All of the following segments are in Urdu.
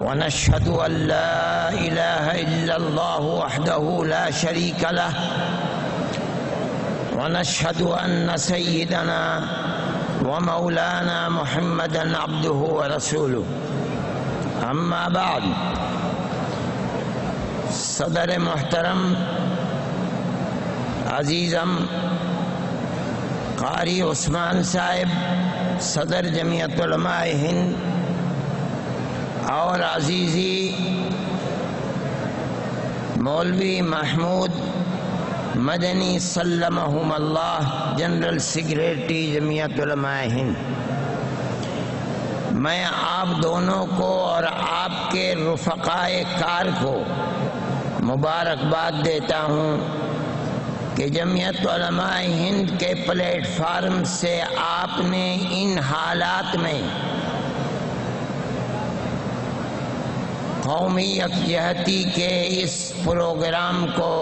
ونشهد أن لا إله إلا الله وحده لا شريك له ونشهد أن سيدنا ومولانا محمدا عبده ورسوله. أما بعد، صدر محترم عزیزم قاری عثمان صاحب صدر جمعیت علماء ہند اور عزیزی مولوی محمود مدنی سلمہم اللہ جنرل سیکریٹری جمعیت علماء ہند، میں آپ دونوں کو اور آپ کے رفقائے کار کو مبارکباد دیتا ہوں کہ جمعیت علماء ہند کے پلیٹ فارم سے آپ نے ان حالات میں قومی یکجہتی کے اس پروگرام کو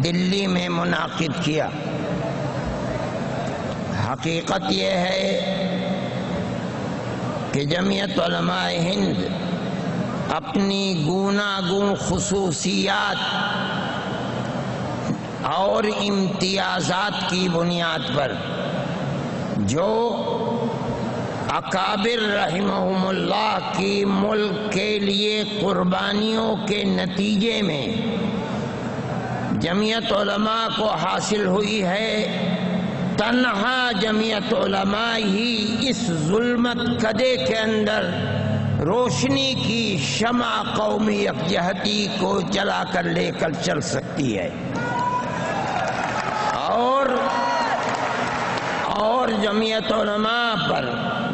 دلی میں منعقد کیا۔ حقیقت یہ ہے کہ جمعیت علماء ہند اپنی گوناگون خصوصیات اور امتیازات کی بنیاد پر جو اکابر رحمہم اللہ کی ملک کے لیے قربانیوں کے نتیجے میں جمعیت علماء کو حاصل ہوئی ہے، تنہا جمعیت علماء ہی اس ظلمت کدے کے اندر روشنی کی شمع قومی یکجہتی کو جلا کر لے کر چل سکتی ہے۔ اور جمعیت علماء پر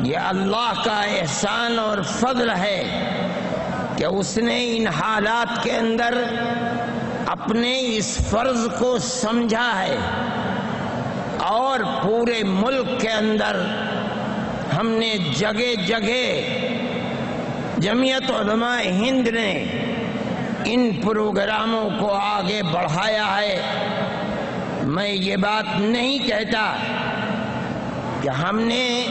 یہ اللہ کا احسان اور فضل ہے کہ اس نے ان حالات کے اندر اپنے اس فرض کو سمجھا ہے، اور پورے ملک کے اندر ہم نے جگہ جگہ جمعیت علماء ہند نے ان پروگراموں کو آگے بڑھایا ہے۔ میں یہ بات نہیں کہتا کہ ہم نے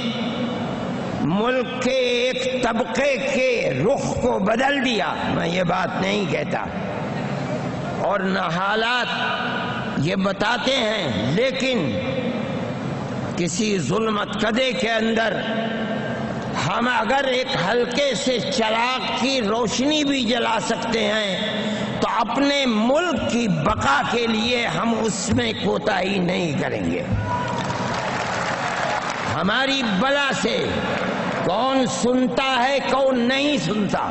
ملک کے ایک طبقے کے رخ کو بدل دیا، میں یہ بات نہیں کہتا، اور نہ حالات یہ بتاتے ہیں، لیکن کسی ظلمت کدے کے اندر ہم اگر ایک ہلکے سے چراغ کی روشنی بھی جلا سکتے ہیں تو اپنے ملک کی بقا کے لیے ہم اس میں کوتاہی نہیں کریں گے۔ ہماری بلا سے کون سنتا ہے کون نہیں سنتا،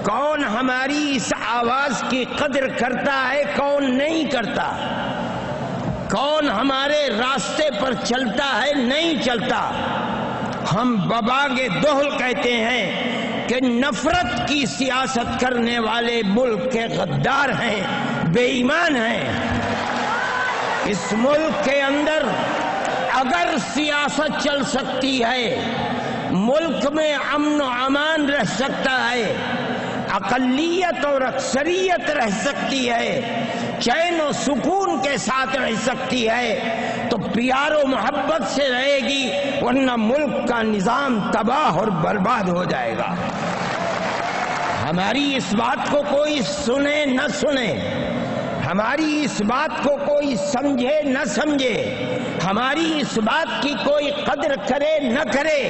کون ہماری اس آواز کی قدر کرتا ہے کون نہیں کرتا، کون ہمارے راستے پر چلتا ہے نہیں چلتا۔ ہم بباغ دہل کہتے ہیں کہ نفرت کی سیاست کرنے والے ملک کے غدار ہیں، بے ایمان ہیں۔ اس ملک کے اندر اگر سیاست چل سکتی ہے، ملک میں امن و امان رہ سکتا ہے، اقلیت اور اکثریت رہ سکتی ہے، چین و سکون کے ساتھ رہ سکتی ہے، تو پیار و محبت سے رہے گی، ورنہ ملک کا نظام تباہ اور برباد ہو جائے گا۔ ہماری اس بات کو کوئی سنے نہ سنے، ہماری اس بات کو کوئی سمجھے نہ سمجھے، ہماری اس بات کی کوئی قدر کرے نہ کرے،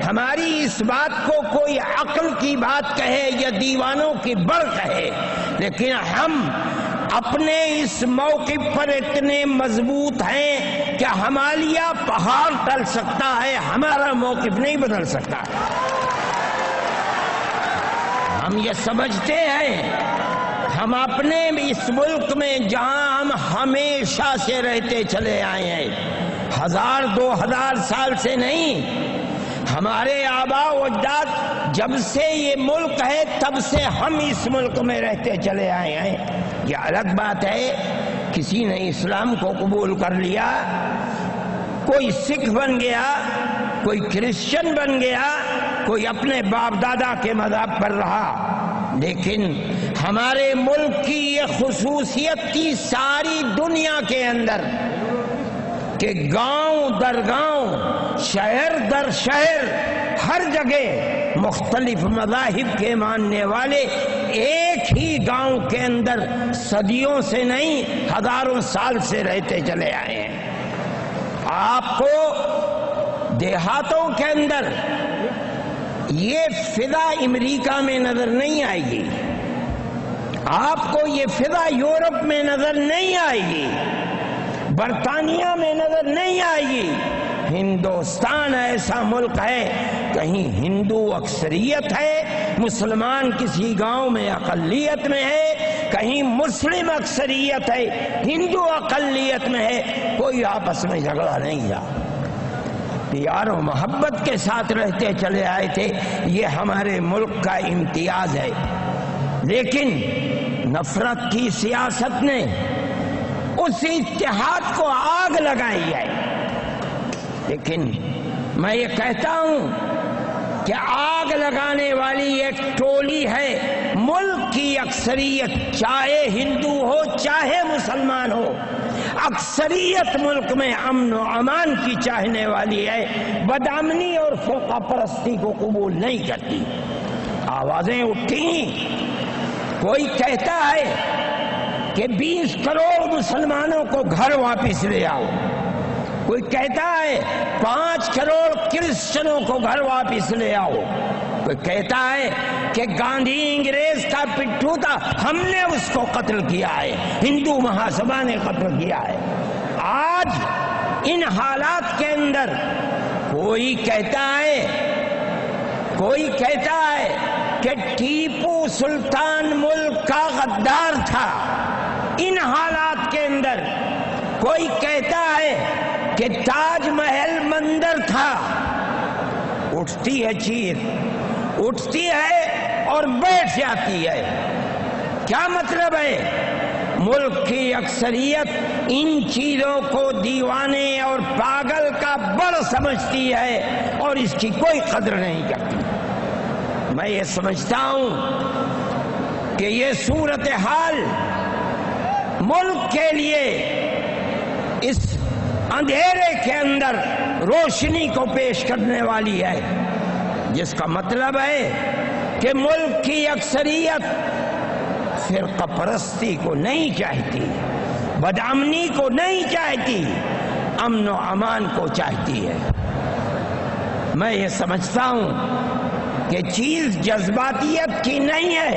ہماری اس بات کو کوئی عقل کی بات کہے یا دیوانوں کی بڑھ کہے، لیکن ہم اپنے اس موقف پر اتنے مضبوط ہیں کہ ہمالیہ پہاڑ ٹل سکتا ہے، ہمارا موقف نہیں بدل سکتا۔ ہم یہ سمجھتے ہیں ہم اپنے اس ملک میں جہاں ہم ہمیشہ سے رہتے چلے آئے ہیں، 1000-2000 سال سے نہیں، ہمارے آباء و اجداد جب سے یہ ملک ہے تب سے ہم اس ملک میں رہتے چلے آئے ہیں۔ یہ الگ بات ہے کسی نے اسلام کو قبول کر لیا، کوئی سکھ بن گیا، کوئی کرسچن بن گیا، کوئی اپنے باپ دادا کے مذہب پر رہا، لیکن ہمارے ملک کی یہ خصوصیت تھی ساری دنیا کے اندر کہ گاؤں در گاؤں، شہر در شہر، ہر جگہ مختلف مذاہب کے ماننے والے ایک ہی گاؤں کے اندر صدیوں سے نہیں ہزاروں سال سے رہتے چلے آئے ہیں۔ آپ کو دیہاتوں کے اندر یہ فضا امریکہ میں نظر نہیں آئے گی، آپ کو یہ فضا یورپ میں نظر نہیں آئے گی، برطانیہ میں نظر نہیں آئے گی۔ ہندوستان ایسا ملک ہے کہیں ہندو اکثریت ہے، مسلمان کسی گاؤں میں اقلیت میں ہے، کہیں مسلم اکثریت ہے، ہندو اقلیت میں ہے، کوئی آپس میں جھگڑا نہیں تھا، پیار و محبت کے ساتھ رہتے چلے آئے تھے۔ یہ ہمارے ملک کا امتیاز ہے، لیکن نفرت کی سیاست نے اس اتحاد کو آگ لگائی ہے۔ لیکن میں یہ کہتا ہوں کہ آگ لگانے والی ایک ٹولی ہے، ملک کی اکثریت چاہے ہندو ہو چاہے مسلمان ہو، اکثریت ملک میں امن و امان کی چاہنے والی ہے، بدامنی اور فرقہ پرستی کو قبول نہیں کرتی۔ آوازیں اٹھی، کوئی کہتا ہے کہ 20 کروڑ مسلمانوں کو گھر واپس لے آؤ، کوئی کہتا ہے 5 کروڑ کرسچنوں کو گھر واپس لے آؤ، کوئی کہتا ہے کہ گاندھی انگریز کا پٹھو تھا، ہم نے اس کو قتل کیا ہے، ہندو مہاسبھا نے قتل کیا ہے۔ آج ان حالات کے اندر کوئی کہتا ہے کہ ٹیپو سلطان ملک کا غدار تھا، ان حالات کے اندر کوئی کہتا ہے کہ تاج محل مندر تھا۔ اٹھتی ہے چیر، اٹھتی ہے اور بیٹھ جاتی ہے۔ کیا مطلب ہے؟ ملک کی اکثریت ان چیزوں کو دیوانے اور پاگل کا بڑ سمجھتی ہے اور اس کی کوئی قدر نہیں کرتی۔ میں یہ سمجھتا ہوں کہ یہ صورتحال ملک کے لیے اس اندھیرے کے اندر روشنی کو پیش کرنے والی ہے، جس کا مطلب ہے کہ ملک کی اکثریت فرقہ پرستی کو نہیں چاہتی، بدامنی کو نہیں چاہتی، امن و امان کو چاہتی ہے۔ میں یہ سمجھتا ہوں کہ چیز جذباتیت کی نہیں ہے،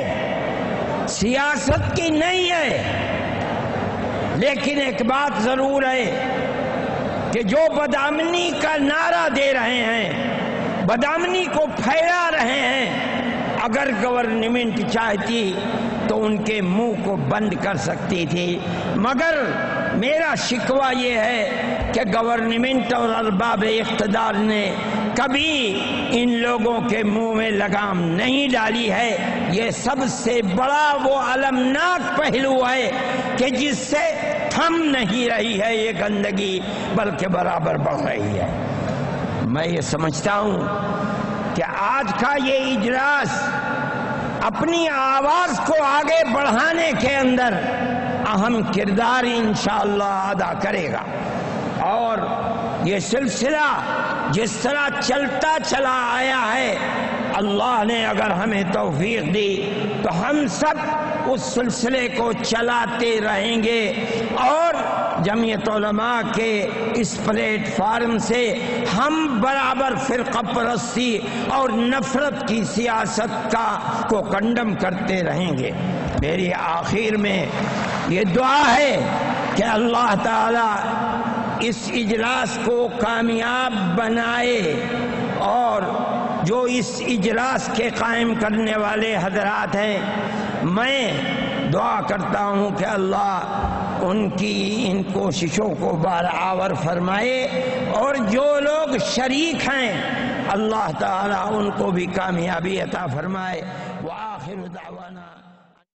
سیاست کی نہیں ہے، لیکن ایک بات ضرور ہے کہ جو بدامنی کا نعرہ دے رہے ہیں، بدامنی کو پھیلا رہے ہیں، اگر گورنمنٹ چاہتی تو ان کے منہ کو بند کر سکتی تھی، مگر میرا شکوہ یہ ہے کہ گورنمنٹ اور ارباب اقتدار نے کبھی ان لوگوں کے منہ میں لگام نہیں ڈالی ہے۔ یہ سب سے بڑا وہ المناک پہلو ہے کہ جس سے تھم نہیں رہی ہے یہ گندگی، بلکہ برابر بڑھ رہی ہے۔ میں یہ سمجھتا ہوں کہ آج کا یہ اجلاس اپنی آواز کو آگے بڑھانے کے اندر اہم کردار انشاءاللہ ادا کرے گا، اور یہ سلسلہ جس طرح چلتا چلا آیا ہے، اللہ نے اگر ہمیں توفیق دی تو ہم سب اس سلسلے کو چلاتے رہیں گے اور جمعیت علماء کے اس پلیٹ فارم سے ہم برابر فرقہ پرستی اور نفرت کی سیاست کو کنڈم کرتے رہیں گے۔ میری آخر میں یہ دعا ہے کہ اللہ تعالی اس اجلاس کو کامیاب بنائے، اور جو اس اجلاس کے قائم کرنے والے حضرات ہیں، میں دعا کرتا ہوں کہ اللہ ان کی ان کوششوں کو برآور فرمائے، اور جو لوگ شریک ہیں اللہ تعالی ان کو بھی کامیابی عطا فرمائے۔ وآخر دعوانا